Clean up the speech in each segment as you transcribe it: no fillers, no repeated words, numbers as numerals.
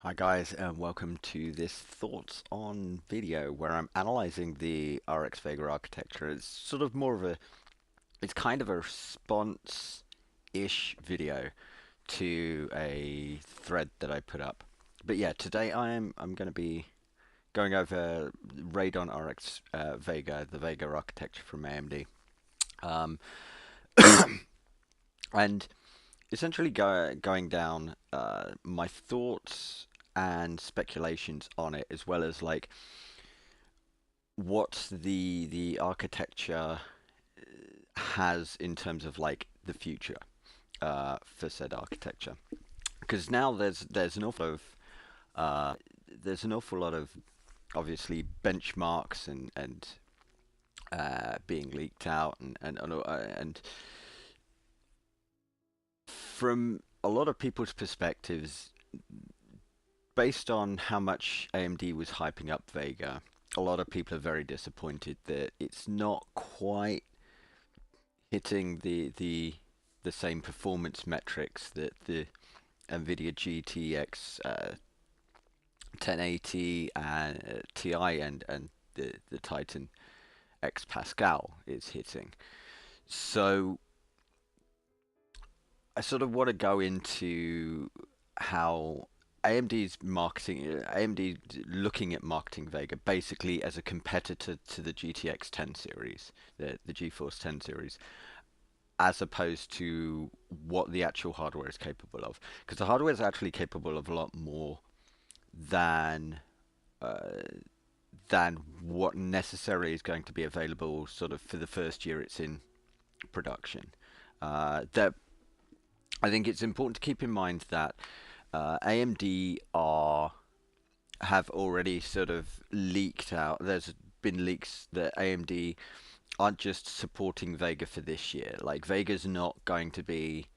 Hi guys, and welcome to this thoughts on video where I'm analyzing the RX VEGA architecture. It's sort of more of a, it's kind of a response-ish video to a thread that I put up. But yeah, today I'm going to be going over Radeon RX VEGA, the VEGA architecture from AMD, um, and essentially going down my thoughts and speculations on it, as well as like what the architecture has in terms of like the future for said architecture. Because now there's an awful lot of there's an awful lot of obviously benchmarks and being leaked out and from a lot of people's perspectives, based on how much AMD was hyping up Vega, a lot of people are very disappointed that it's not quite hitting the same performance metrics that the NVIDIA GTX 1080 and Ti and the Titan X Pascal is hitting. So I sort of want to go into how AMD's marketing, AMD looking at marketing Vega basically as a competitor to the GTX 10 series, the GeForce 10 series, as opposed to what the actual hardware is capable of. Because the hardware is actually capable of a lot more than uh, than what necessarily is going to be available sort of for the first year it's in production. That I think it's important to keep in mind that AMD are have already sort of leaked out. There's been leaks that AMD aren't just supporting Vega for this year. Like Vega's not going to be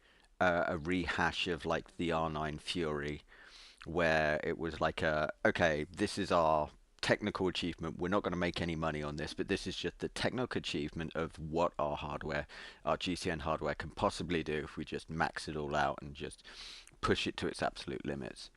a rehash of like the R9 Fury, where it was like okay, this is our technical achievement. We're not going to make any money on this, but this is just the technical achievement of what our hardware, our GCN hardware, can possibly do if we just max it all out and just push it to its absolute limits.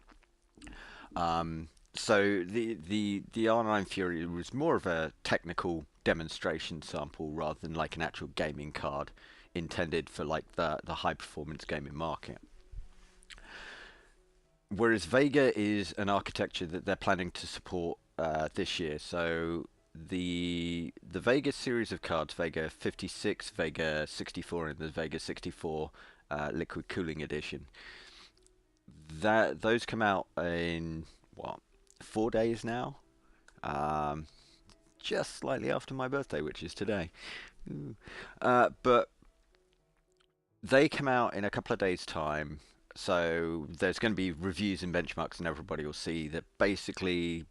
So the R9 Fury was more of a technical demonstration sample rather than like an actual gaming card intended for like the high performance gaming market. Whereas Vega is an architecture that they're planning to support this year. So the Vega series of cards, Vega 56, Vega 64, and the Vega 64 liquid cooling edition, that those come out in what, 4 days now, um, just slightly after my birthday, which is today. But they come out in a couple of days' time, so there's going to be reviews and benchmarks, and everybody will see that basically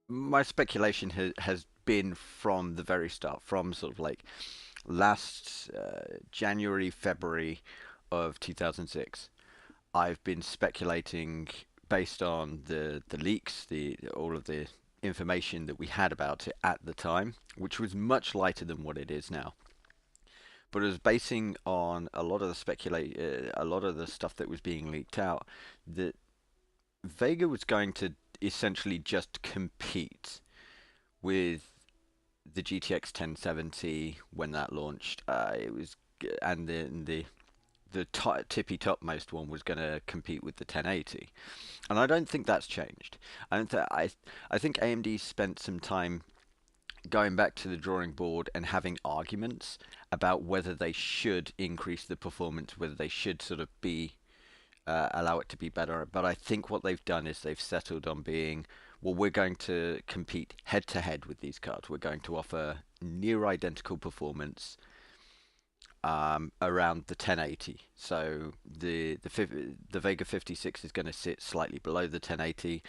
my speculation has been from the very start, from sort of like last January, February of 2006. I've been speculating based on the leaks, the all of the information that we had about it at the time, which was much lighter than what it is now. But it was basing on a lot of a lot of the stuff that was being leaked out, that Vega was going to essentially just compete with the GTX 1070 when that launched. It was and the tippy topmost one was going to compete with the 1080, and I don't think that's changed. I don't th I think AMD spent some time going back to the drawing board and having arguments about whether they should increase the performance, whether they should sort of be allow it to be better. But I think what they've done is they've settled on being, well, we're going to compete head to head with these cards. We're going to offer near identical performance around the 1080. So the Vega 56 is going to sit slightly below the 1080.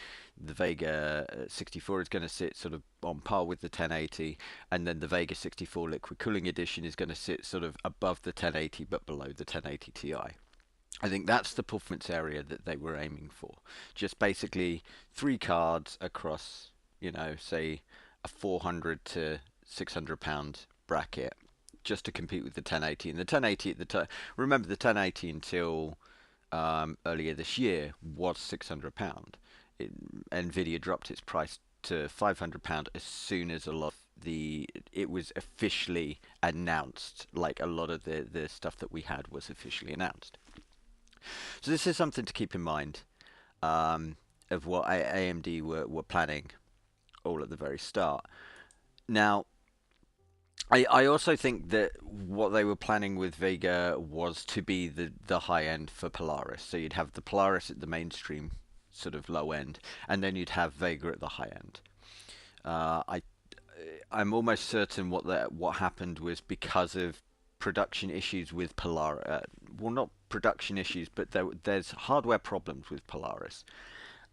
The Vega 64 is going to sit sort of on par with the 1080, and then the Vega 64 liquid cooling edition is going to sit sort of above the 1080 but below the 1080 Ti. I think that's the performance area that they were aiming for. Just basically three cards across, you know, say a 400 to 600 pound bracket, just to compete with the 1080. And the 1080 at the time, remember the 1080 until earlier this year was £600. Nvidia dropped its price to £500 as soon as a lot of it was officially announced. Like a lot of the stuff that we had was officially announced. So this is something to keep in mind, of what AMD were planning all at the very start. Now, I also think that what they were planning with Vega was to be the high end for Polaris. So you'd have the Polaris at the mainstream sort of low end, and then you'd have Vega at the high end. Uh, I I'm almost certain what happened was because of production issues with Polaris. Well, not production issues, but there's hardware problems with Polaris.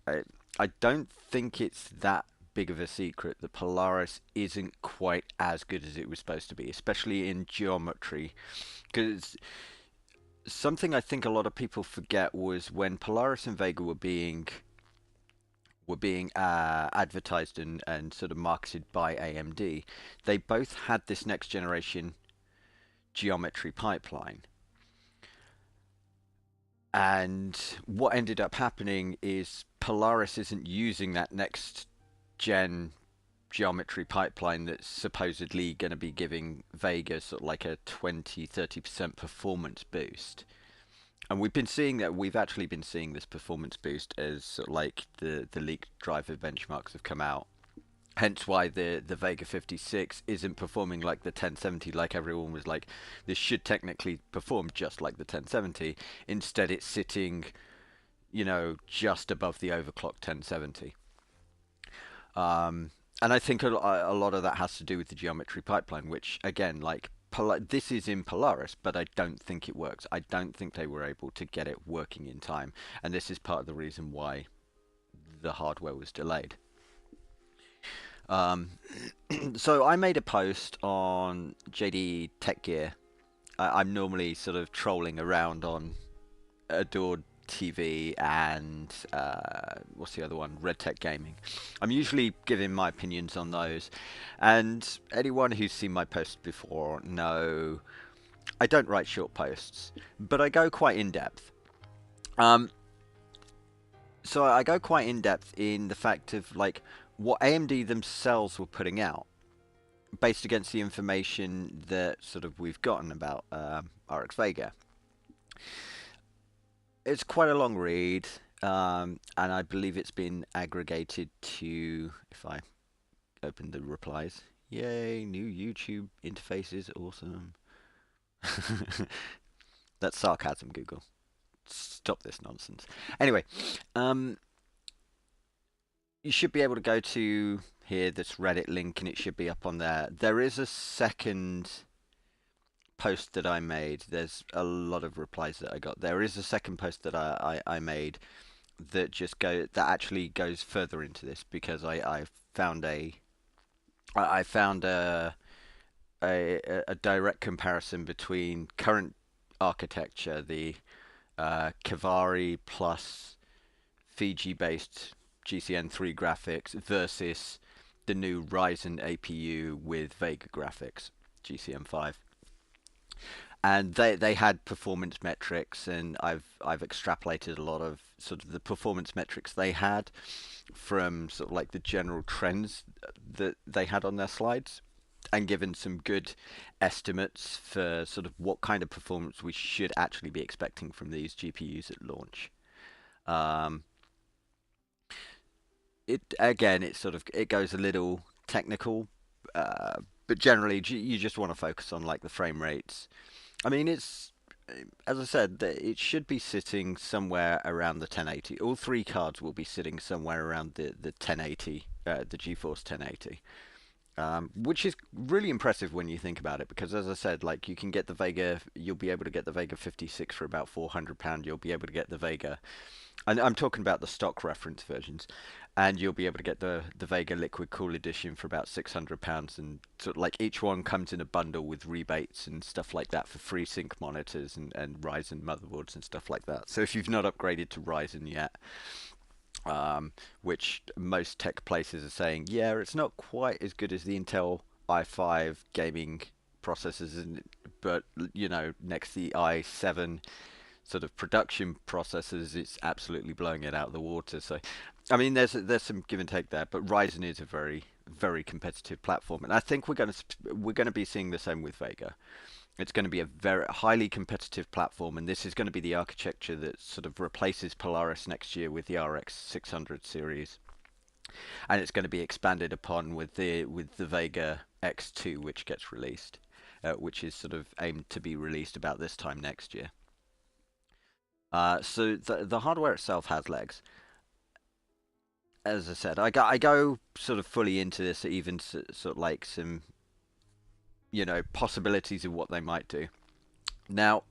I, I don't think it's that big of a secret that Polaris isn't quite as good as it was supposed to be, especially in geometry. Because something I think a lot of people forget was when Polaris and Vega were being advertised and sort of marketed by AMD, they both had this next generation geometry pipeline. And what ended up happening is Polaris isn't using that next gen geometry pipeline that's supposedly going to be giving Vega sort of like a 20-30% performance boost. And we've actually been seeing this performance boost as sort of like the leaked driver benchmarks have come out. Hence why the Vega 56 isn't performing like the 1070, like everyone was like, this should technically perform just like the 1070. Instead, it's sitting, just above the overclocked 1070. And I think a lot of that has to do with the geometry pipeline, which again, like this is in Polaris, but I don't think it works. I don't think they were able to get it working in time, and this is part of the reason why the hardware was delayed. Um, so I made a post on JD Tech Gear. I'm normally sort of trolling around on Adored TV and what's the other one? Red Tech Gaming. I'm usually giving my opinions on those, and anyone who's seen my posts before know I don't write short posts, but I go quite in depth. Um, so I go quite in depth in the fact of like what AMD themselves were putting out, based against the information that sort of we've gotten about RX Vega. It's quite a long read, and I believe it's been aggregated to, if I open the replies, yay, new YouTube interfaces, awesome. That's sarcasm, Google. Stop this nonsense. Anyway, um, you should be able to go to here, this Reddit link, and it should be up on there. There is a second post that I made. There's a lot of replies that I got. There is a second post that I made that that actually goes further into this, because I found I found a direct comparison between current architecture, the Kavari plus Fiji based GCN3 graphics versus the new Ryzen APU with Vega graphics, GCN5. And they had performance metrics, and I've extrapolated a lot of sort of the performance metrics they had from sort of like the general trends that they had on their slides, and given some good estimates for sort of what kind of performance we should actually be expecting from these GPUs at launch. Um, it again, it goes a little technical, but generally you just want to focus on like the frame rates. I mean, it's as I said, it should be sitting somewhere around the 1080. All three cards will be sitting somewhere around the 1080, the GeForce 1080. Which is really impressive when you think about it, because as I said, like you'll be able to get the Vega 56 for about £400. You'll be able to get the Vega, and I'm talking about the stock reference versions, and you'll be able to get the Vega Liquid Cool Edition for about £600, and sort of like each one comes in a bundle with rebates and stuff like that for FreeSync monitors and Ryzen motherboards and stuff like that. So if you've not upgraded to Ryzen yet, which most tech places are saying, yeah, it's not quite as good as the Intel i5 gaming processors, but next to the i7 sort of production processors, it's absolutely blowing it out of the water. So, I mean, there's some give and take there, but Ryzen is a very competitive platform, and I think we're going to be seeing the same with Vega. It's going to be a very highly competitive platform, and this is going to be the architecture that sort of replaces Polaris next year with the RX 600 series, and it's going to be expanded upon with the Vega X2, which gets released, which is sort of aimed to be released about this time next year. So the hardware itself has legs. As I said, I go sort of fully into this, even sort of like some possibilities of what they might do. Now,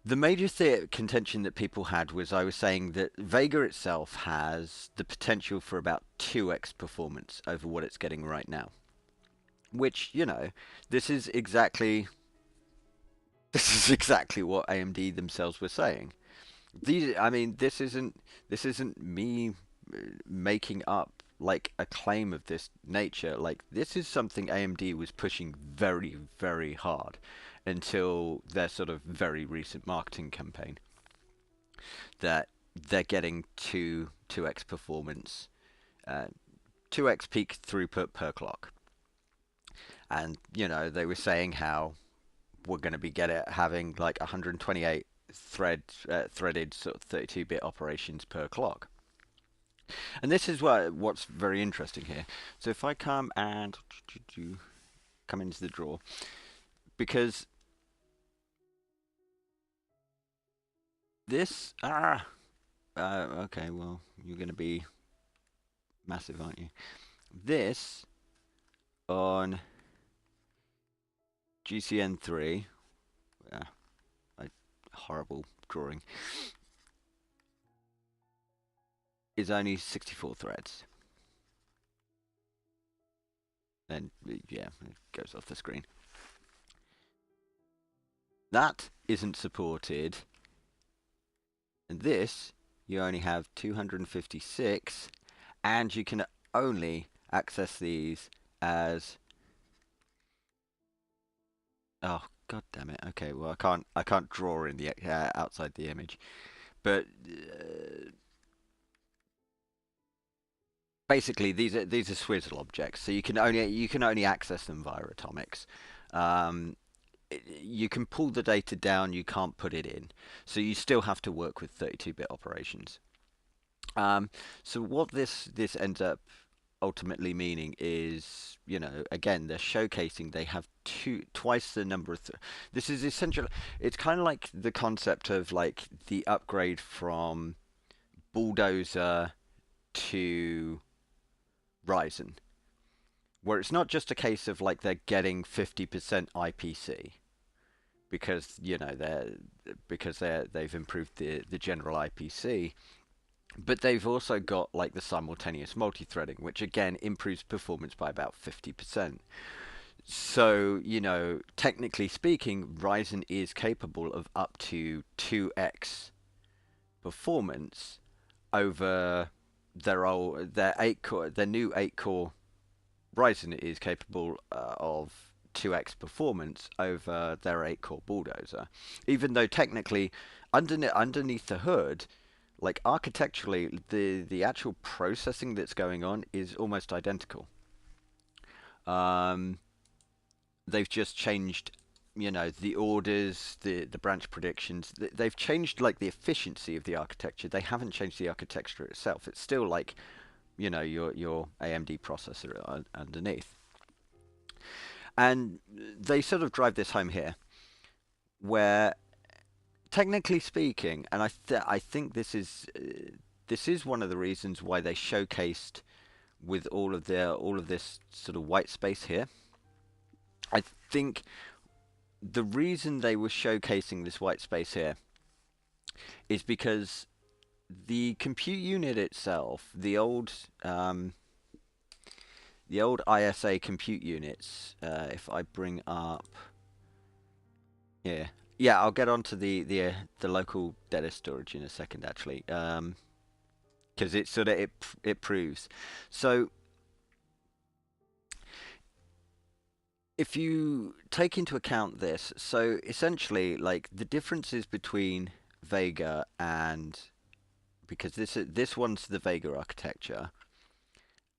the major contention that people had was I was saying that Vega itself has the potential for about 2x performance over what it's getting right now. Which, this is exactly what AMD themselves were saying. I mean, this isn't me making up like a claim of this nature. Like, this is something AMD was pushing very, very hard until their sort of very recent marketing campaign, that they're getting 2x performance, uh, 2x peak throughput per clock. And they were saying how we're going to be having like 128 threaded sort of 32-bit operations per clock. And this is what's very interesting here. So if I come into the draw, because this okay, well, you're going to be massive, aren't you? This on GCN3, horrible drawing, is only 64 threads. Then, yeah, it goes off the screen. That isn't supported. And this, you only have 256, and you can only access these as... Oh, god damn it. Okay, well, I can't draw in the outside the image. But basically, these are swizzle objects, so you can only access them via atomics. Um, you can pull the data down, you can't put it in, so you still have to work with 32-bit operations. So what this ends up ultimately meaning is, again, they're showcasing they have twice the number of. This is essential. It's kind of like the concept of like the upgrade from Bulldozer to Ryzen, where it's not just a case of like they're getting 50% IPC because they've improved the general IPC, but they've also got like the simultaneous multi-threading, which again improves performance by about 50%. So, technically speaking, Ryzen is capable of up to 2x performance over their new 8-core. Ryzen is capable of 2x performance over their 8-core Bulldozer, even though technically underneath the hood, like architecturally, the actual processing that's going on is almost identical. They've just changed, the orders, the branch predictions. They've changed like the efficiency of the architecture. They haven't changed the architecture itself. It's still like, your AMD processor underneath. And they sort of drive this home here, where technically speaking, and I think this is one of the reasons why they showcased with all of this sort of white space here. I think the reason they were showcasing this white space here is because the compute unit itself, the old ISA compute units, if I bring up, yeah, I'll get onto the local data storage in a second, actually, because it proves. So if you take into account this, so essentially, like the differences between Vega and because this one's the Vega architecture,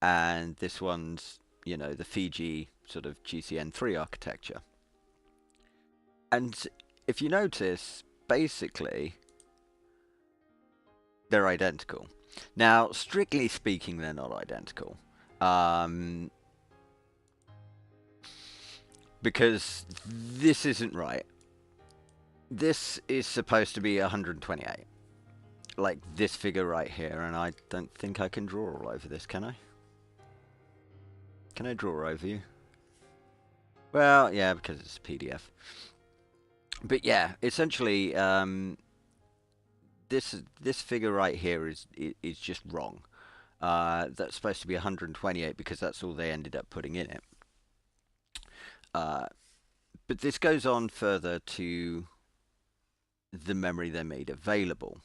and this one's the Fiji sort of GCN3 architecture. And if you notice, basically they're identical. Now, strictly speaking, they're not identical. Because this isn't right. This is supposed to be 128. Like this figure right here, and I don't think I can draw all over this, can I? Can I draw over you? Well, yeah, because it's a PDF. But yeah, essentially, this figure right here is just wrong. That's supposed to be 128 because that's all they ended up putting in it. But this goes on further to the memory they made available.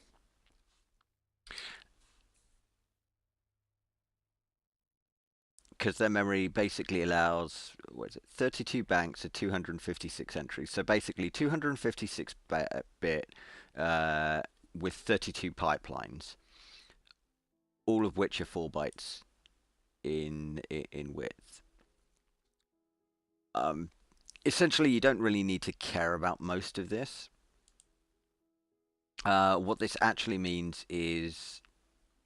Because their memory basically allows, 32 banks of 256 entries. So basically 256 bit with 32 pipelines, all of which are 4 bytes in width. Essentially, you don't really need to care about most of this. What this actually means is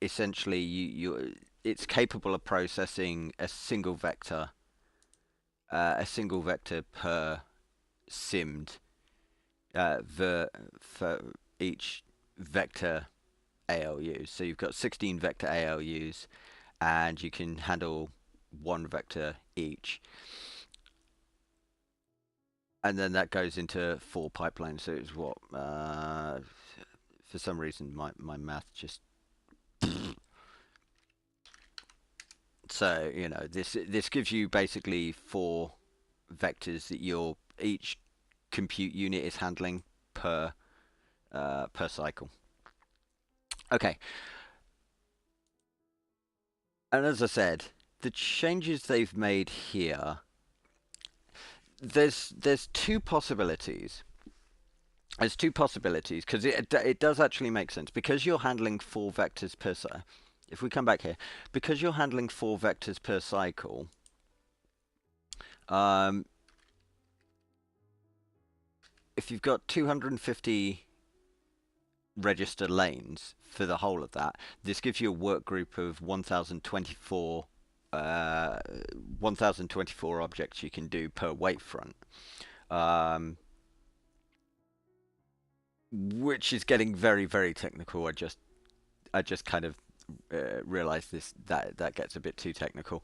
essentially it's capable of processing a single vector per simmed for each vector ALU. So you've got 16 vector ALUs, and you can handle 1 vector each. And then that goes into 4 pipelines. So it's what? For some reason, my math just. So this gives you basically 4 vectors that each compute unit is handling per cycle. Okay. And as I said, the changes they've made here. There's 2 possibilities. There's 2 possibilities because it does actually make sense because you're handling 4 vectors per cycle. If we come back here, because you're handling 4 vectors per cycle, if you've got 250 register lanes for the whole of that, this gives you a work group of 1024 objects you can do per wavefront, which is getting very, very technical. I just kind of realized that gets a bit too technical.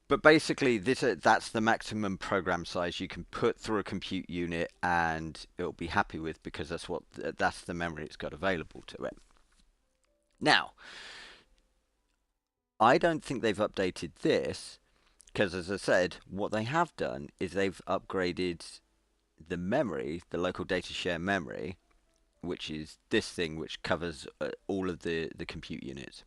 But basically, that's the maximum program size you can put through a compute unit, and it'll be happy with because that's the memory it's got available to it. Now, I don't think they've updated this because, as I said, what they have done is they've upgraded the memory, the local data share memory, which is this thing which covers all of the compute units.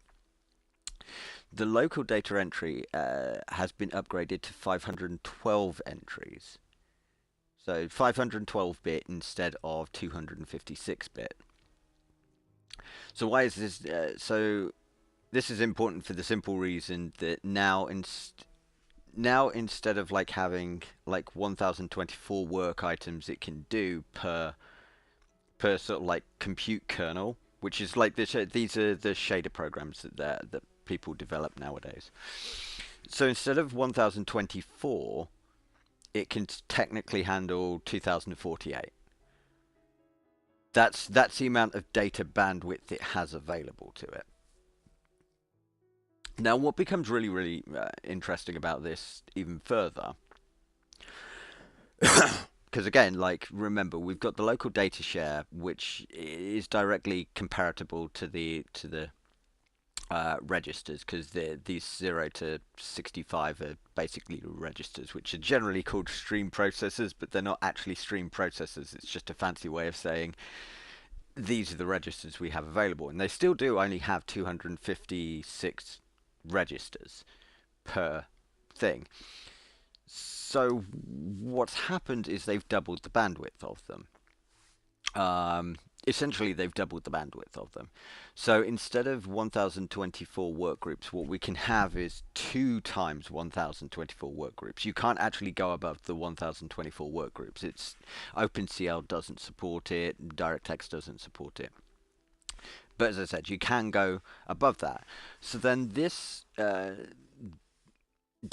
The local data entry has been upgraded to 512 entries. So 512 bit instead of 256 bit. So why is this? So this is important for the simple reason that now instead of like having like 1024 work items it can do per sort of like compute kernel, which is like this. These are the shader programs that people develop nowadays. So instead of 1024, it can technically handle 2048. That's the amount of data bandwidth it has available to it. Now, what becomes really, really interesting about this even further, because again, like remember, we've got the local data share, which is directly comparable to the registers, because these 0 to 65 are basically registers, which are generally called stream processors, but they're not actually stream processors. It's just a fancy way of saying these are the registers we have available, and they still do only have 256 registers per thing. So what's happened is they've doubled the bandwidth of them. Essentially, they've doubled the bandwidth of them. So instead of 1024 work groups, what we can have is 2 times 1024 work groups. You can't actually go above the 1024 work groups. OpenCL doesn't support it, DirectX doesn't support it. But as I said, you can go above that. So then this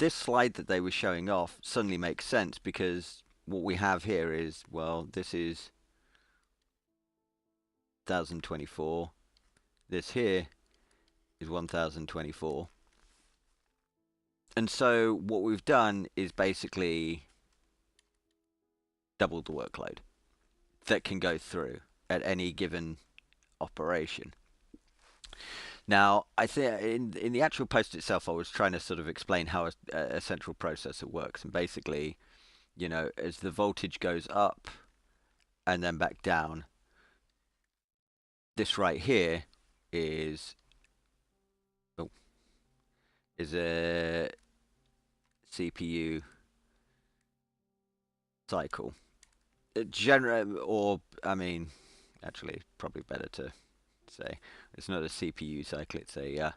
slide that they were showing off suddenly makes sense, because what we have here is, well, this is 1024. This here is 1024. And so what we've done is basically doubled the workload that can go through at any given operation. Now, I think in the actual post itself, I was trying to sort of explain how a central processor works. And basically, as the voltage goes up and then back down, this right here is oh, is a CPU cycle. Actually, probably better to say it's not a CPU cycle; it's a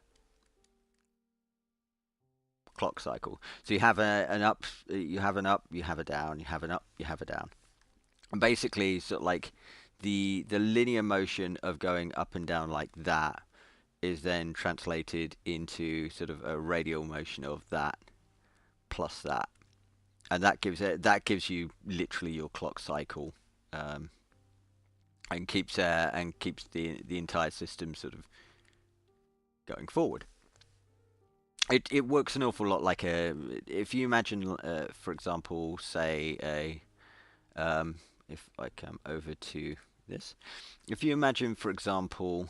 clock cycle. So you have an up, you have an up, you have a down, you have an up, you have a down, and basically, sort of like the linear motion of going up and down like that is then translated into sort of a radial motion of that plus that, and that gives you literally your clock cycle, and keeps the entire system sort of going forward. It works an awful lot like if you imagine, for example, say if I come over to this, if you imagine, for example,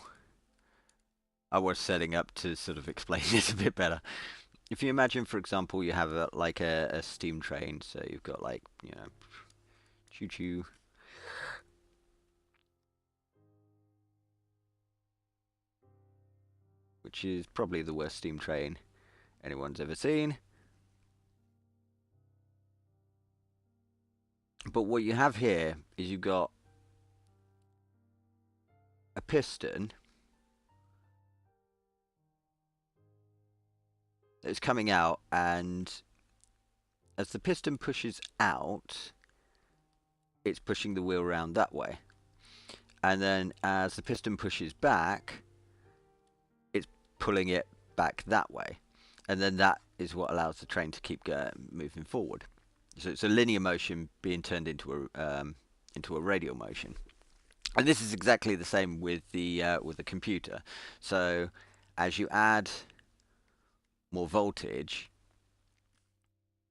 I was setting up to sort of explain this a bit better. If you imagine, for example, you have a steam train, so you've got choo choo, which is probably the worst steam train anyone's ever seen. But what you have here is you've got a piston that's coming out, and as the piston pushes out, it's pushing the wheel around that way. And then as the piston pushes back, it's pulling it back that way. And then that is what allows the train to keep moving forward. So it's a linear motion being turned into a radial motion. And this is exactly the same with the computer. So as you add more voltage,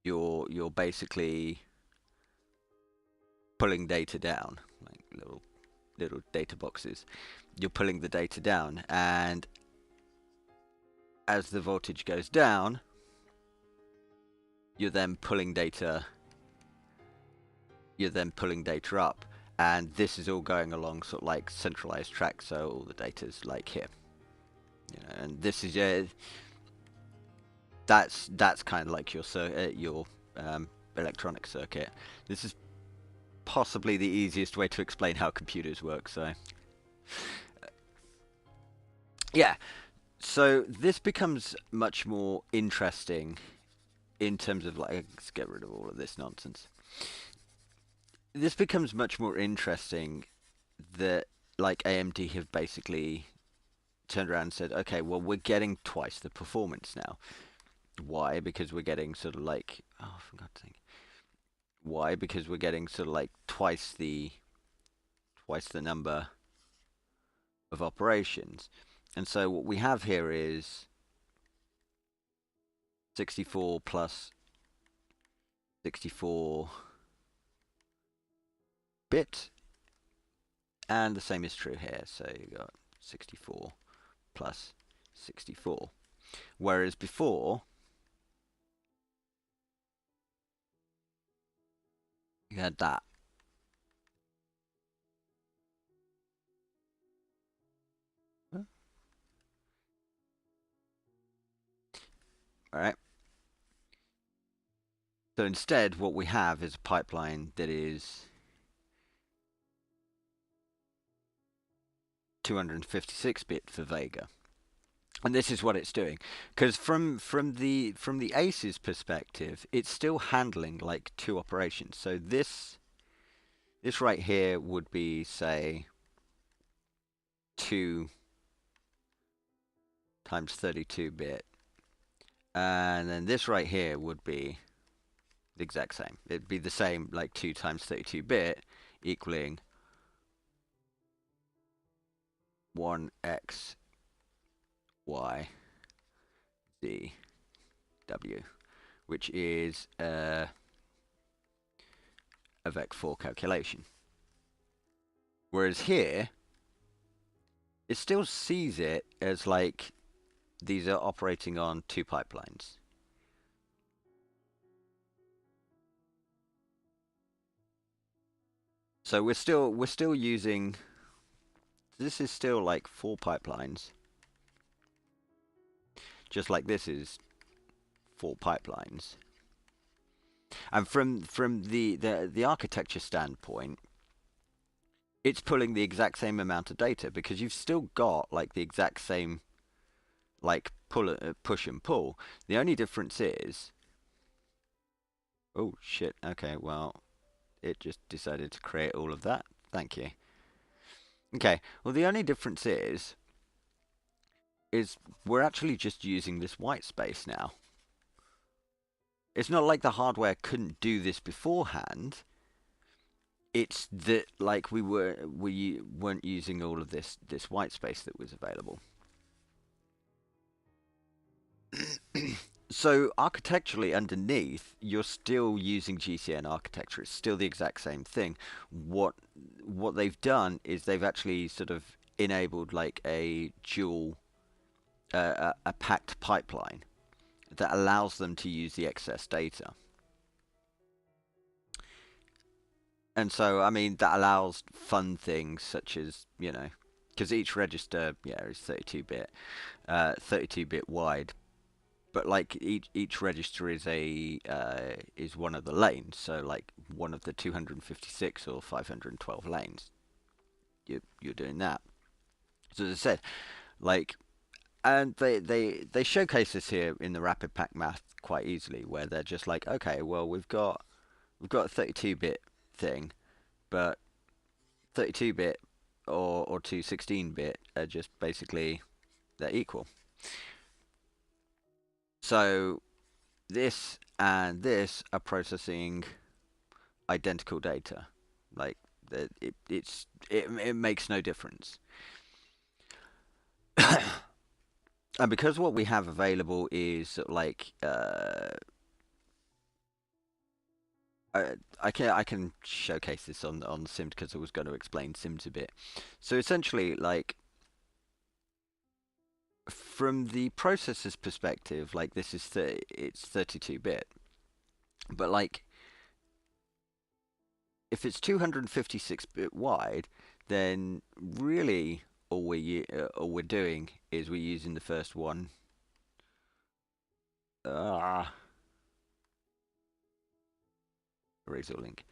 you're basically pulling data down, like little data boxes. You're pulling the data down, and as the voltage goes down, you're then pulling data up, and this is all going along sort of like centralized tracks, so all the data's like here, and this is that's kind of like your electronic circuit. This is possibly the easiest way to explain how computers work. So yeah, so this becomes much more interesting in terms of, like, let's get rid of all of this nonsense. This becomes much more interesting that, like, AMD have basically turned around and said, okay, well, we're getting twice the performance now. Why? Because we're getting sort of like, oh, for God's sake. Why? Because we're getting sort of like twice the number of operations. And so what we have here is 64 plus 64 bit, and the same is true here. So you got 64 plus 64. Whereas before, you had that. All right. So instead, what we have is a pipeline that is 256-bit for Vega. And this is what it's doing, because from the ASUS perspective, it's still handling like two operations. So this right here would be, say, 2 times 32-bit, and then this right here would be the exact same. It'd be the same, like 2 times 32-bit equaling 1x y z w, which is a VEC4 calculation. Whereas here, it still sees it as like these are operating on two pipelines. So we're still using, this is still like 4 pipelines, just like this is 4 pipelines. And from the architecture standpoint, it's pulling the exact same amount of data, because you've still got like the exact same like push and pull. The only difference is, oh shit, okay, well, it just decided to create all of that. Thank you. Okay, well, the only difference is we're actually just using this white space now. It's not like the hardware couldn't do this beforehand. It's that like we weren't using all of this white space that was available. So architecturally underneath, you're still using GCN architecture. It's still the exact same thing. What they've done is they've actually sort of enabled like a dual, a packed pipeline that allows them to use the excess data. And so, I mean, that allows fun things such as, you know, because each register, yeah, is 32-bit, 32-bit wide. But like each register is is one of the lanes, so like one of the 256 or 512 lanes, you're doing that. So as I said, like, and they showcase this here in the rapid pack math quite easily, where they're just like, okay, well we've got a 32-bit thing, but 32-bit or 216-bit are just basically, they're equal. So this and this are processing identical data. Like it makes no difference. And because what we have available is like I can showcase this on Sim, because I was going to explain Sims a bit. So essentially, like, from the processor's perspective, like this is it's 32-bit, but like if it's 256-bit wide, then really all we're doing is we're using the first one. Eraser link.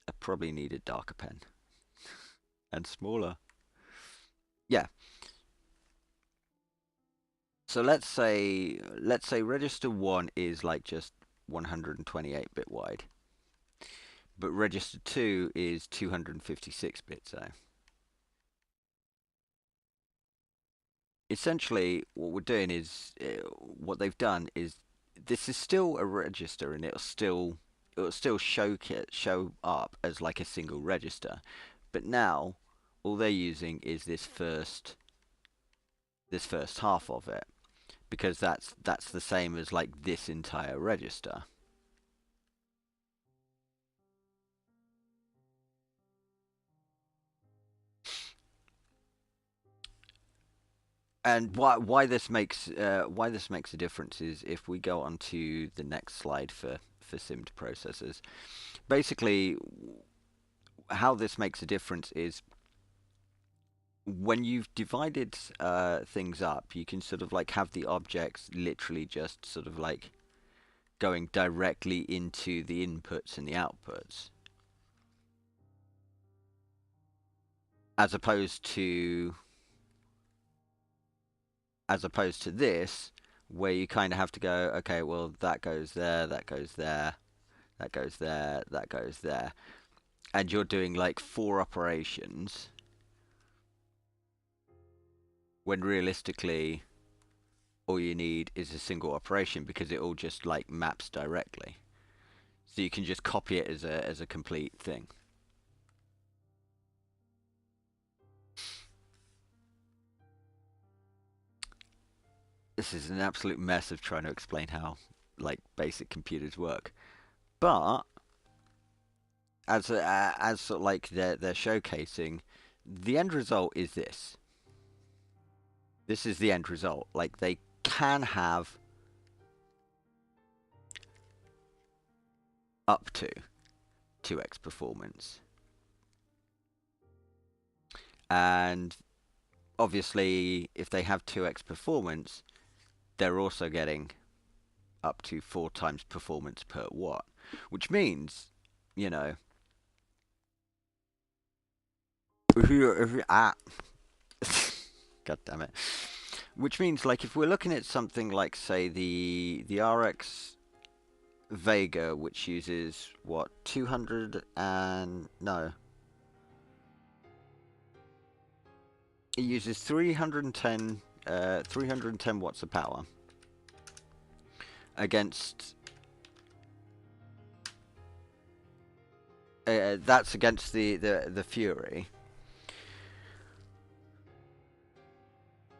I probably need a darker pen and smaller. Yeah. So let's say register 1 is like just 128-bit wide, but register 2 is 256-bit. So essentially what we're doing is what they've done is this is still a register, and it'll still show up as like a single register, but now all they're using is this first half of it, because that's the same as like this entire register. And why this makes a difference is if we go on to the next slide for simmed processors. Basically, how this makes a difference is when you've divided things up, you can sort of like have the objects literally just sort of like going directly into the inputs and the outputs, as opposed to this, where you kind of have to go, okay, well, that goes there, that goes there, that goes there, that goes there, and you're doing like 4 operations, when realistically all you need is a single operation, because it all just like maps directly. So you can just copy it as a complete thing. This is an absolute mess of trying to explain how like basic computers work. But as sort of like they're showcasing, the end result is this. This is the end result. Like, they can have up to 2x performance. And obviously, if they have 2x performance, they're also getting up to 4 times performance per watt. Which means, you know, if you God damn it. Which means, like, if we're looking at something like, say, the RX VEGA, which uses, what, 200 and... no. It uses 310 watts of power against... that's against the Fury.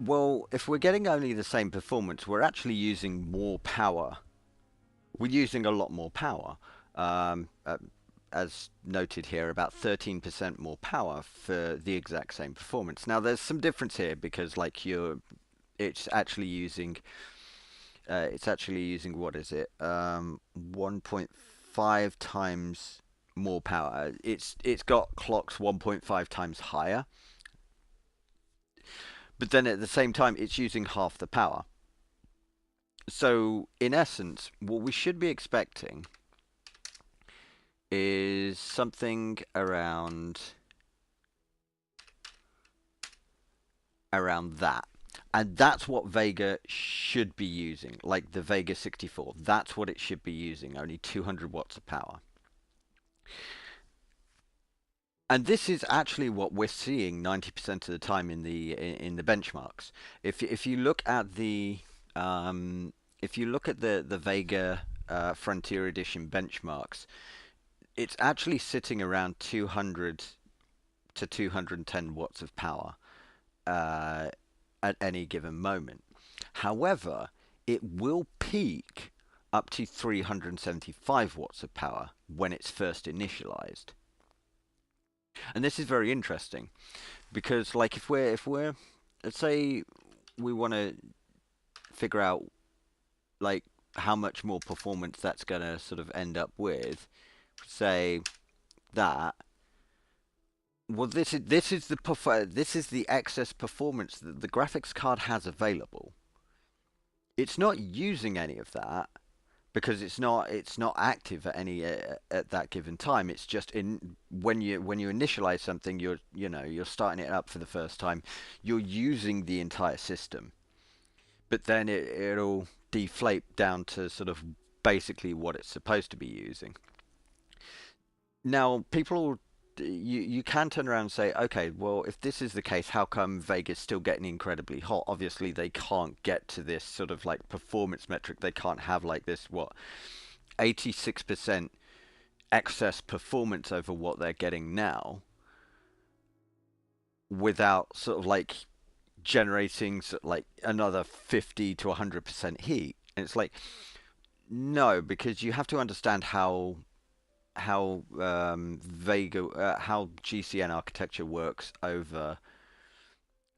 Well, if we're getting only the same performance, we're actually using more power. We're using a lot more power. As noted here, about 13% more power for the exact same performance. Now, there's some difference here because, like, it's actually using what is it? 1.5 times more power. It's got clocks 1.5 times higher. But then at the same time, it's using half the power. So, in essence, what we should be expecting is something around that. And that's what Vega should be using. Like the Vega 64. That's what it should be using. Only 200 watts of power. And this is actually what we're seeing 90% of the time in the benchmarks. If you look at the Vega Frontier Edition benchmarks, it's actually sitting around 200 to 210 watts of power at any given moment. However, it will peak up to 375 watts of power when it's first initialized. And this is very interesting because, like, if we're let's say we want to figure out like how much more performance that's going to sort of end up with, say that. Well, this is the excess performance that the graphics card has available. It's not using any of that because it's not active at any at that given time. It's just when you initialize something, you're starting it up for the first time. You're using the entire system, but then it'll deflate down to sort of basically what it's supposed to be using. Now, you can turn around and say, okay, well, if this is the case, how come Vega's still getting incredibly hot? Obviously, they can't get to this sort of like performance metric. They can't have like this, 86% excess performance over what they're getting now without sort of like generating sort of like another 50 to 100% heat. And it's like, no, because you have to understand how Vega, how GCN architecture works over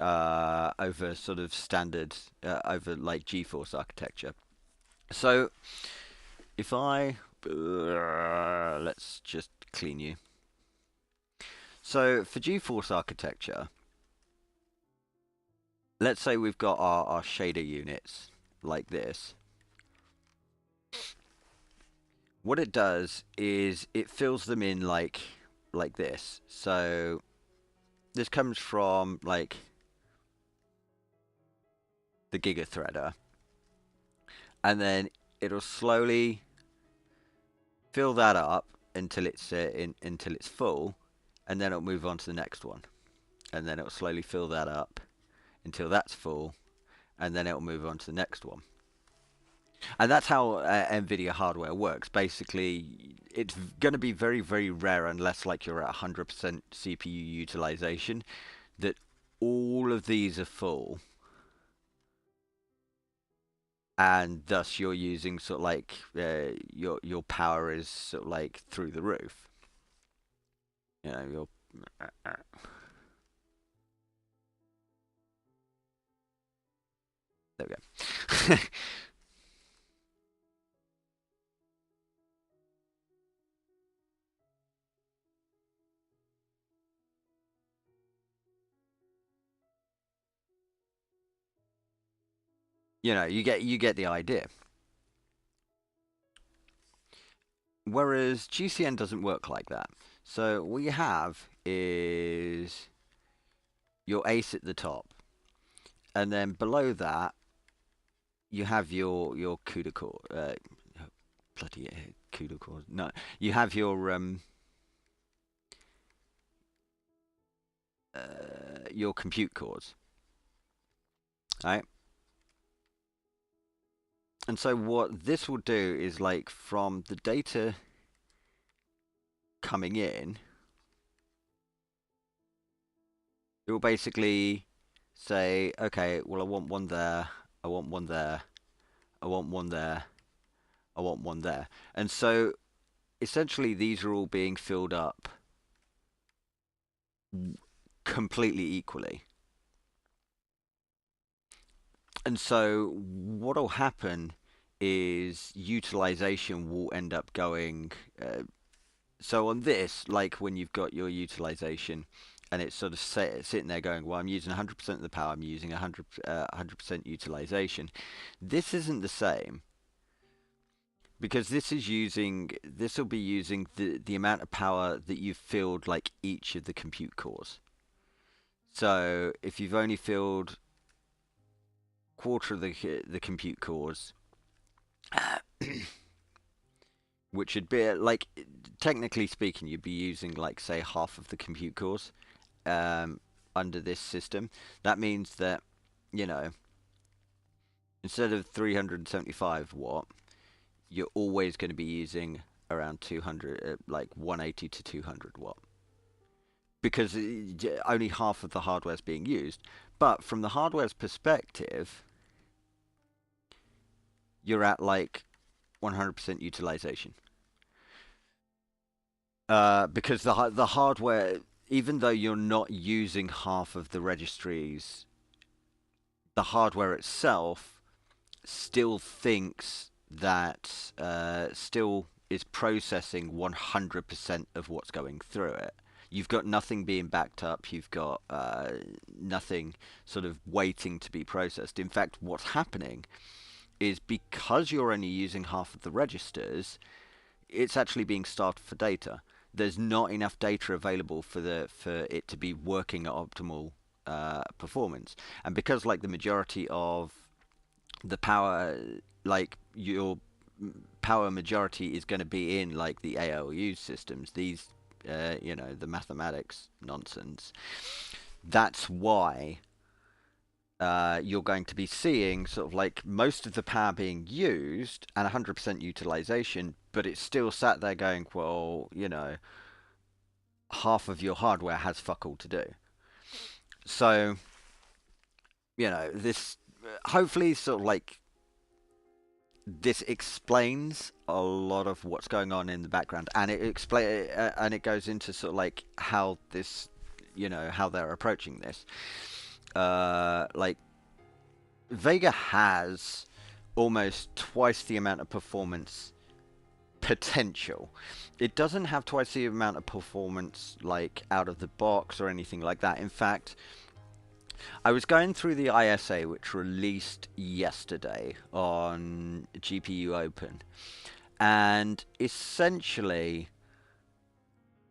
sort of standard over like GeForce architecture. So if I let's just clean you. So for GeForce architecture, let's say we've got our shader units like this. what it does is it fills them in like this. So this comes from like the Giga Threader, and then it'll slowly fill that up until until it's full, and then it'll move on to the next one, and then it'll slowly fill that up until that's full, and then it'll move on to the next one. And that's how NVIDIA hardware works. Basically, it's going to be very, very rare unless like you're at 100% CPU utilization that all of these are full, and thus you're using sort of like your power is sort of like through the roof. You know, your there we go. You know, you get the idea. Whereas GCN doesn't work like that. So what you have is your ace at the top, and then below that you have your CUDA core. Bloody CUDA core. No, you have your compute cores, right? And so what this will do is like from the data coming in, it will basically say, okay, well I want one there, I want one there, I want one there, I want one there. And so essentially these are all being filled up completely equally. And so what'll happen is utilization will end up going. So on this, like when you've got your utilization, and it's sort of sitting there going, well, I'm using 100% of the power, I'm using 100% utilization. This isn't the same because this will be using the amount of power that you've filled like each of the compute cores. So if you've only filled quarter of the compute cores, which would be like technically speaking, you'd be using like say half of the compute cores under this system. That means that you know instead of 375 watt, you're always going to be using around 200, like 180 to 200 watt, because only half of the hardware is being used. But from the hardware's perspective, you're at like 100% utilization. Because the hardware, even though you're not using half of the registries, the hardware itself still thinks that still is processing 100% of what's going through it. You've got nothing being backed up. You've got nothing sort of waiting to be processed. In fact, what's happening is because you're only using half of the registers, it's actually being starved for data. There's not enough data available for it to be working at optimal performance. And because like the majority of the power, like your power majority is going to be in like the ALU systems, these the mathematics nonsense. That's why you're going to be seeing sort of like most of the power being used and 100% utilization, but it's still sat there going, well, half of your hardware has fuck all to do. So, this hopefully sort of like this explains a lot of what's going on in the background, and it goes into sort of like how this, how they're approaching this. Like Vega has almost twice the amount of performance potential. It doesn't have twice the amount of performance like out of the box or anything like that. In fact, I was going through the ISA which released yesterday on GPU Open, And essentially,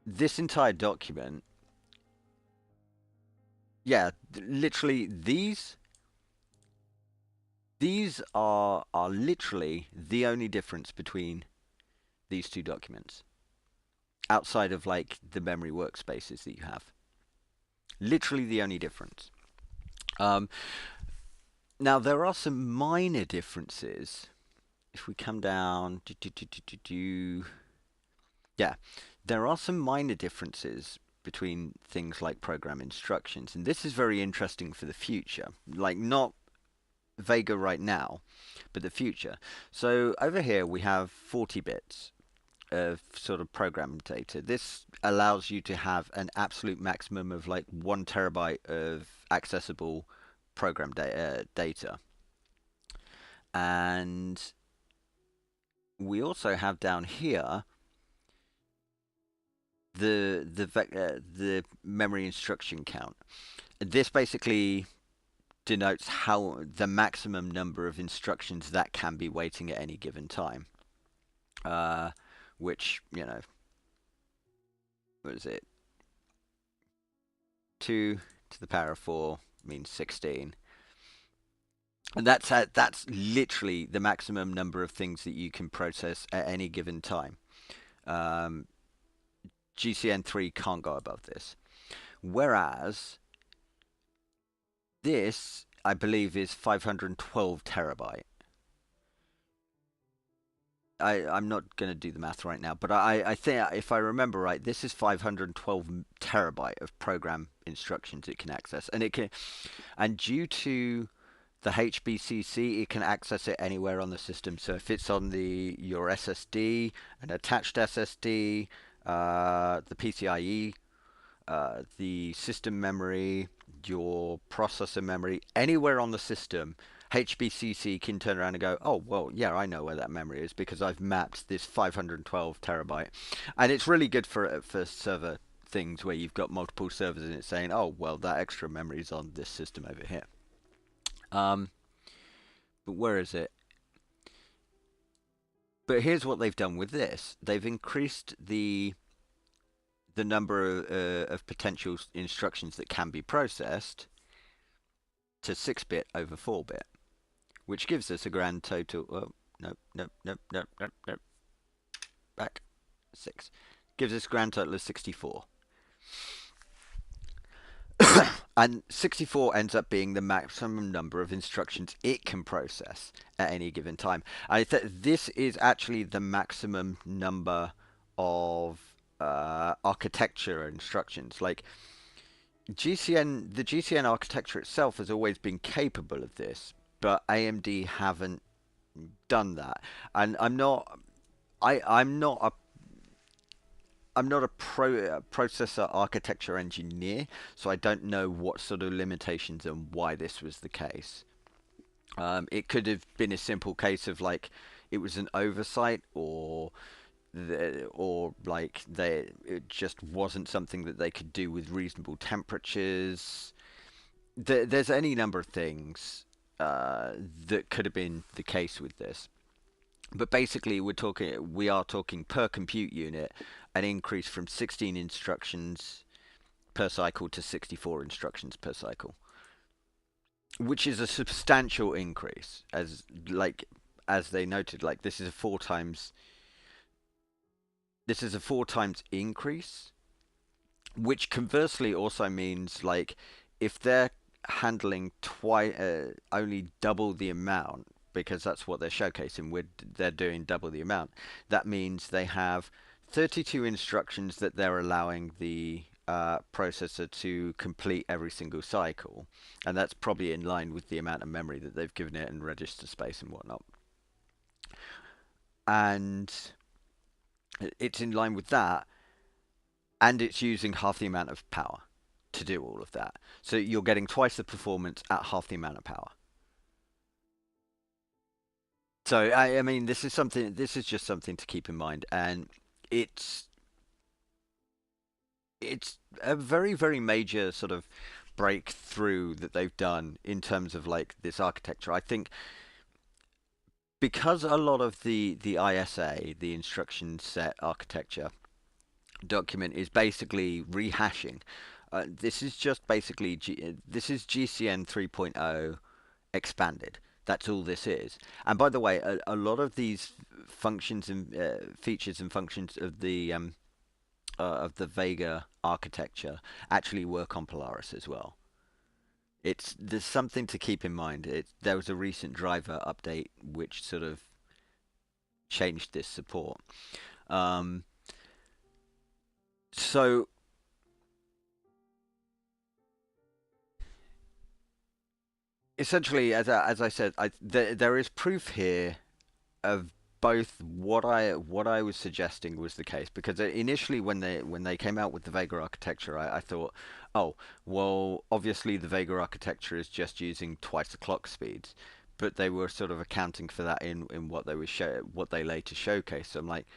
this entire document, yeah, literally these are literally the only difference between these two documents outside of like the memory workspaces that you have. Literally the only difference. Um, Now there are some minor differences. If we come down, yeah, there are some minor differences between things like program instructions, and this is very interesting for the future. Like not Vega right now, but the future. So over here we have 40 bits of sort of program data. This allows you to have an absolute maximum of like 1 terabyte of accessible program data. And we also have down here the memory instruction count. This basically denotes how the maximum number of instructions that can be waiting at any given time. Which, you know, what is it? 2 to the power of 4 means 16. And that's literally the maximum number of things that you can process at any given time. GCN3 can't go above this. Whereas this, I believe, is 512 terabyte. I'm not going to do the math right now, but I think if I remember right, this is 512 terabyte of program instructions it can access, and due to the HBCC, it can access it anywhere on the system. So if it's on your SSD, an attached SSD, the PCIe, the system memory, your processor memory, anywhere on the system, HBCC can turn around and go, oh, well, yeah, I know where that memory is because I've mapped this 512 terabyte. And it's really good for server things where you've got multiple servers and it's saying, oh, well, that extra memory is on this system over here. But where is it? But here's what they've done with this. They've increased the number of potential instructions that can be processed to 6-bit over 4-bit, which gives us a grand total. Oh, no. Back 6 gives us a grand total of 64. And 64 ends up being the maximum number of instructions it can process at any given time. I think this is actually the maximum number of architecture instructions. Like the GCN architecture itself has always been capable of this, but AMD haven't done that. And I'm not a processor architecture engineer, so I don't know what sort of limitations and why this was the case. It could have been a simple case of like it was an oversight, or it just wasn't something that they could do with reasonable temperatures. There's any number of things that could have been the case with this. But basically, we are talking per compute unit, an increase from 16 instructions per cycle to 64 instructions per cycle, which is a substantial increase. As they noted, like this is a 4 times increase, which conversely also means like if they're handling only double the amount, because that's what they're showcasing, they're doing double the amount, that means they have 32 instructions that they're allowing the processor to complete every single cycle, and that's probably in line with the amount of memory that they've given it and register space and whatnot. And it's in line with that, and it's using half the amount of power to do all of that. So you're getting twice the performance at half the amount of power. So I mean, this is just something to keep in mind, and it's a very, very major sort of breakthrough that they've done in terms of like this architecture. I think because a lot of the ISA, the instruction set architecture document, is basically rehashing. This is just basically this is GCN 3.0 expanded. That's all this is. And by the way, a lot of these functions and features and functions of the Vega architecture actually work on Polaris as well. There's something to keep in mind. There was a recent driver update which sort of changed this support. Um, so essentially, as I said, there is proof here of both what I was suggesting was the case, because initially when they came out with the Vega architecture, I thought, oh well, obviously the Vega architecture is just using twice the clock speeds, but they were sort of accounting for that in what they what they later showcased. So I'm like,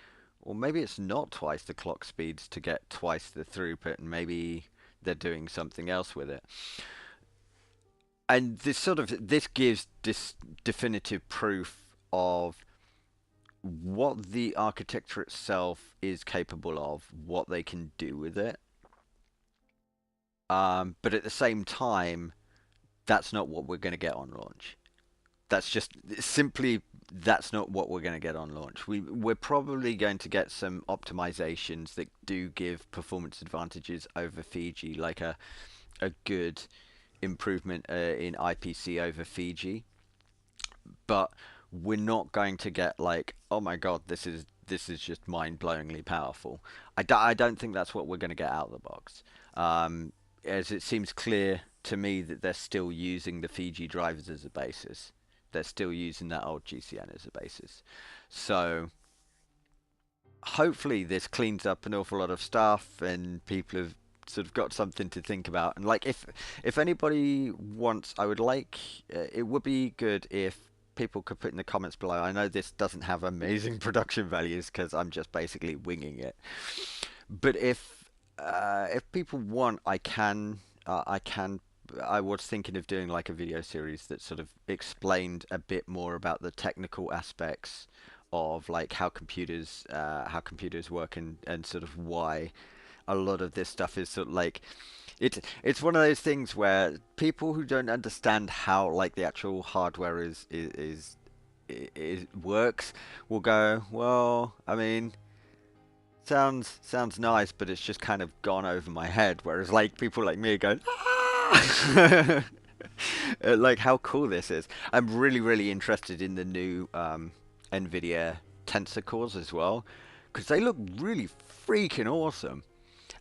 well, maybe it's not twice the clock speeds to get twice the throughput, and maybe they're doing something else with it. And this gives this definitive proof of what the architecture itself is capable of, what they can do with it. But at the same time, that's not what we're going to get on launch. That's just simply that's not what we're going to get on launch. We're probably going to get some optimizations that do give performance advantages over Fiji, like a good improvement in IPC over Fiji, but we're not going to get like, oh my god, this is just mind-blowingly powerful. I don't think that's what we're going to get out of the box. As it seems clear to me that they're still using the Fiji drivers as a basis. They're still using that old GCN as a basis. So hopefully this cleans up an awful lot of stuff and people have sort of got something to think about. And like if anybody wants, I would like it would be good if people could put in the comments below. I know this doesn't have amazing production values because I'm just basically winging it. But if people want, I can. I was thinking of doing like a video series that sort of explained a bit more about the technical aspects of like how computers work, and sort of why a lot of this stuff is sort of like it's one of those things where people who don't understand how like the actual hardware is works will go, well, I mean, sounds nice, but it's just kind of gone over my head. Whereas like people like me go, ah! Like how cool this is. I'm really interested in the new NVIDIA Tensor cores as well, because they look really freaking awesome.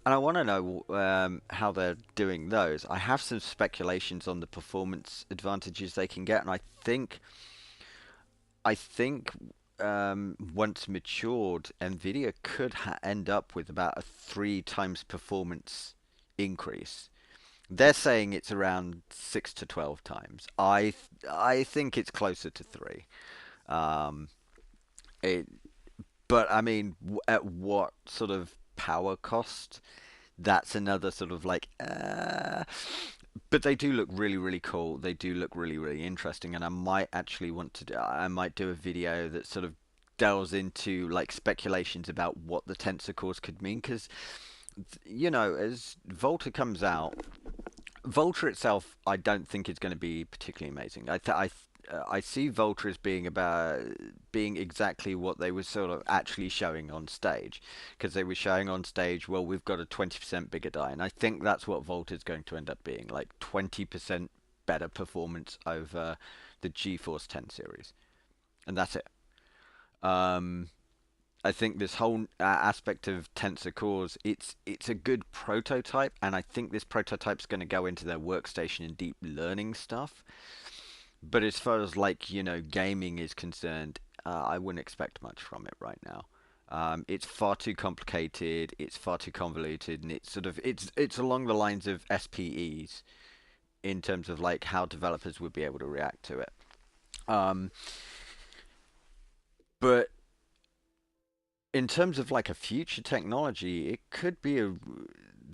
And I want to know how they're doing those. I have some speculations on the performance advantages they can get, and I think once matured, Nvidia could end up with about a 3 times performance increase. They're saying it's around 6 to 12 times. I think it's closer to three. Um, it, but I mean, at what sort of power cost? That's another sort of like, but they do look really cool. They do look really interesting, and I might actually want to I might do a video that sort of delves into like speculations about what the tensor cores could mean, because you know, as Volta comes out, Volta itself, I don't think is going to be particularly amazing. I see Volta as being exactly what they were sort of actually showing on stage, because they were showing on stage, well, we've got a 20% bigger die, and I think that's what Volta is going to end up being, like 20% better performance over the GeForce 10 series, and that's it. Um, I think this whole aspect of tensor cores, it's a good prototype, and I think this prototype's going to go into their workstation and deep learning stuff. But as far as like, you know, gaming is concerned, I wouldn't expect much from it right now. It's far too complicated, it's far too convoluted, and it's sort of it's along the lines of SPEs in terms of like how developers would be able to react to it. Um, but in terms of like a future technology, it could be a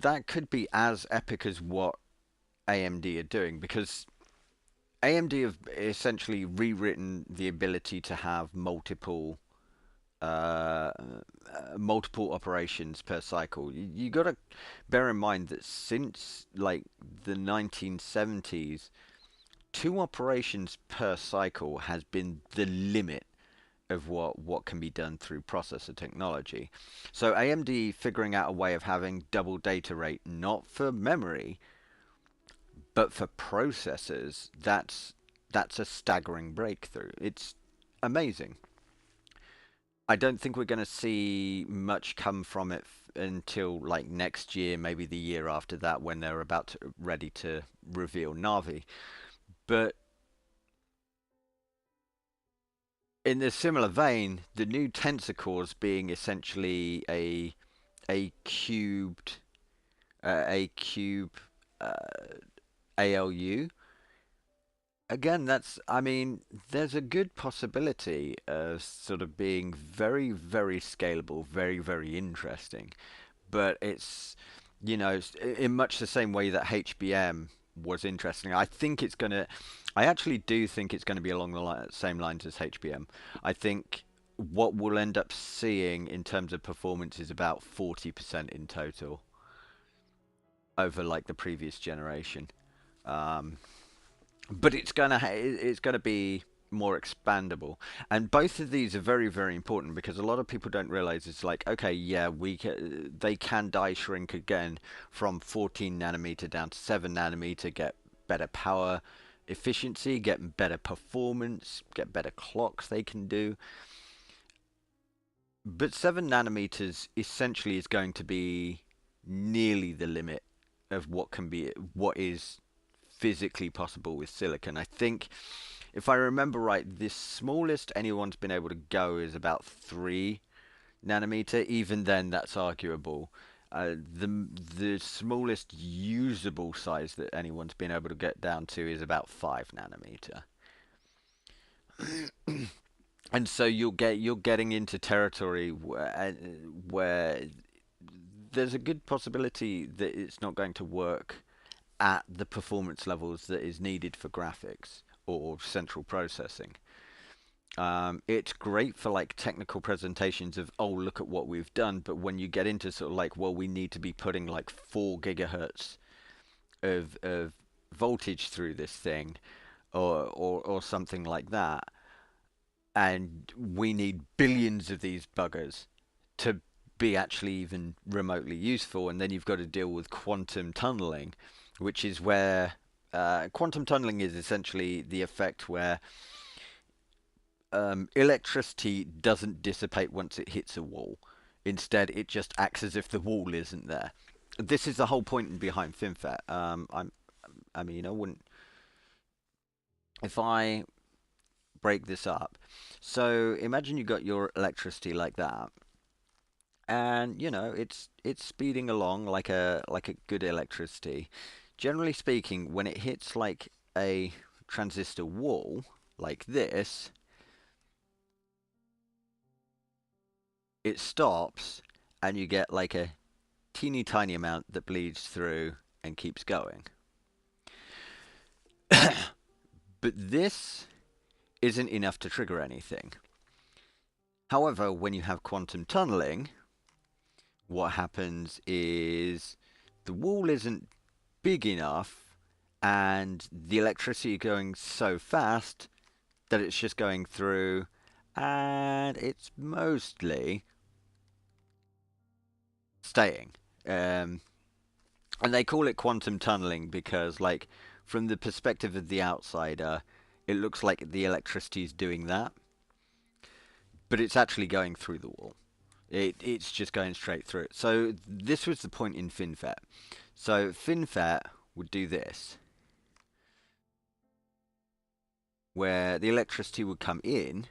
that could be as epic as what AMD are doing, because AMD have essentially rewritten the ability to have uh, multiple operations per cycle. You got to bear in mind that since like the 1970s, two operations per cycle has been the limit of what can be done through processor technology. So AMD figuring out a way of having double data rate, not for memory, but for processors, that's a staggering breakthrough. It's amazing. I don't think we're going to see much come from it until like next year, maybe the year after that, when they're ready to reveal Navi. But in a similar vein, the new tensor cores being essentially a cubed a cube uh, ALU. Again, I mean, there's a good possibility of sort of being very, very scalable, very, very interesting. But it's, in much the same way that HBM was interesting. I actually do think it's going to be along the same lines as HBM. I think what we'll end up seeing in terms of performance is about 40% in total over like the previous generation. Um, but it's gonna be more expandable, and both of these are very very important because a lot of people don't realize it's like, okay, yeah, they can die shrink again from 14 nanometer down to 7 nanometer, get better power efficiency, get better performance, get better clocks they can do. But 7 nanometers essentially is going to be nearly the limit of what is physically possible with silicon. I think, if I remember right, the smallest anyone's been able to go is about 3 nanometer. Even then, that's arguable. The smallest usable size that anyone's been able to get down to is about 5 nanometer. And so you're getting into territory where there's a good possibility that it's not going to work at the performance levels that is needed for graphics or central processing. It's great for like technical presentations of, oh, look at what we've done, but when you get into sort of like, well, we need to be putting like 4 gigahertz of voltage through this thing, or something like that, and we need billions of these buggers to be actually even remotely useful. And then you've got to deal with quantum tunneling, which is where quantum tunneling is essentially the effect where electricity doesn't dissipate once it hits a wall. Instead, it just acts as if the wall isn't there. This is the whole point behind FinFET. I mean, I wouldn't. If I break this up, so imagine you got your electricity like that, and it's speeding along like a good electricity. Generally speaking, when it hits like a transistor wall like this, it stops, and you get like a teeny tiny amount that bleeds through and keeps going. But this isn't enough to trigger anything. However, when you have quantum tunneling, what happens is the wall isn't big enough, and the electricity going so fast that it's just going through, and it's mostly staying. And they call it quantum tunneling because, like, from the perspective of the outsider, it looks like the electricity is doing that, but it's actually going through the wall. It's just going straight through it. So this was the point in FinFET. So FinFET would do this, where the electricity would come in,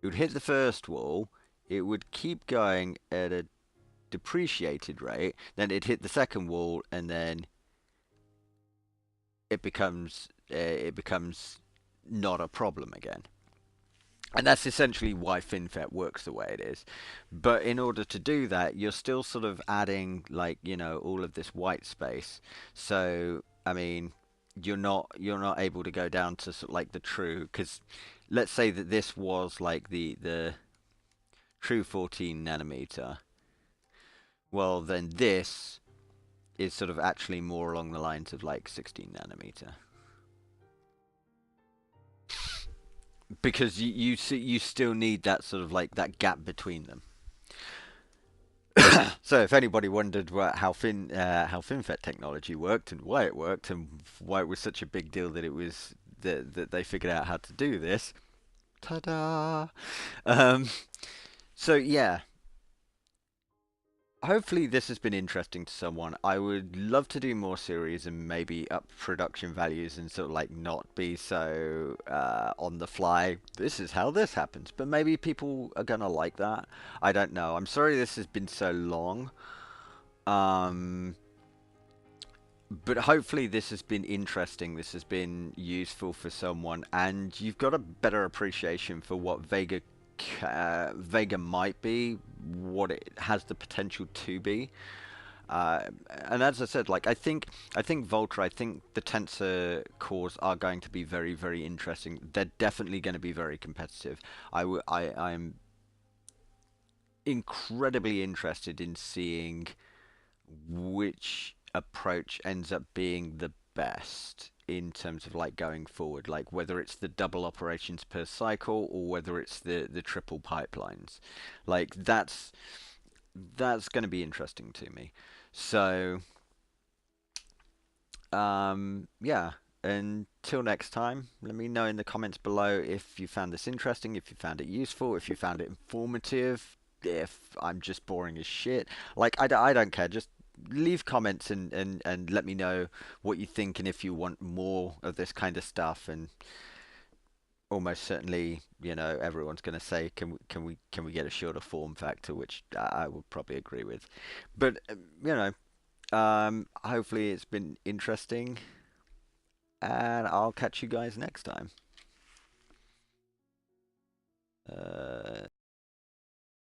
it would hit the first wall, it would keep going at a depreciated rate, then it'd hit the second wall, and then it becomes not a problem again. And that's essentially why FinFET works the way it is. But in order to do that, you're still sort of adding, like, all of this white space. So, I mean, you're not able to go down to sort of like the true, because let's say that this was like the true 14 nanometer. Well, then this is sort of actually more along the lines of like 16 nanometer, because you still need that sort of like that gap between them. So if anybody wondered how FinFET technology worked and why it worked and why it was such a big deal that it was that they figured out how to do this, ta-da! Um, so yeah, hopefully this has been interesting to someone. I would love to do more series and maybe up production values and sort of like not be so on the fly. This is how this happens, but maybe people are gonna like that. I don't know. I'm sorry this has been so long. Um, but hopefully this has been interesting. This has been useful for someone, and you've got a better appreciation for what Vega might be, what it has the potential to be. And as I said, like I think Volta, I think the Tensor cores are going to be very, very interesting. They're definitely going to be very competitive. I'm incredibly interested in seeing which approach ends up being the best in terms of like going forward, like whether it's the double operations per cycle or whether it's the triple pipelines. Like that's going to be interesting to me. So yeah, until next time, let me know in the comments below if you found this interesting, if you found it useful, if you found it informative, if I'm just boring as shit. Like, I don't care. Just leave comments and let me know what you think and if you want more of this kind of stuff. And almost certainly, everyone's going to say, can we get a shorter form factor, which I would probably agree with. But, hopefully it's been interesting, and I'll catch you guys next time.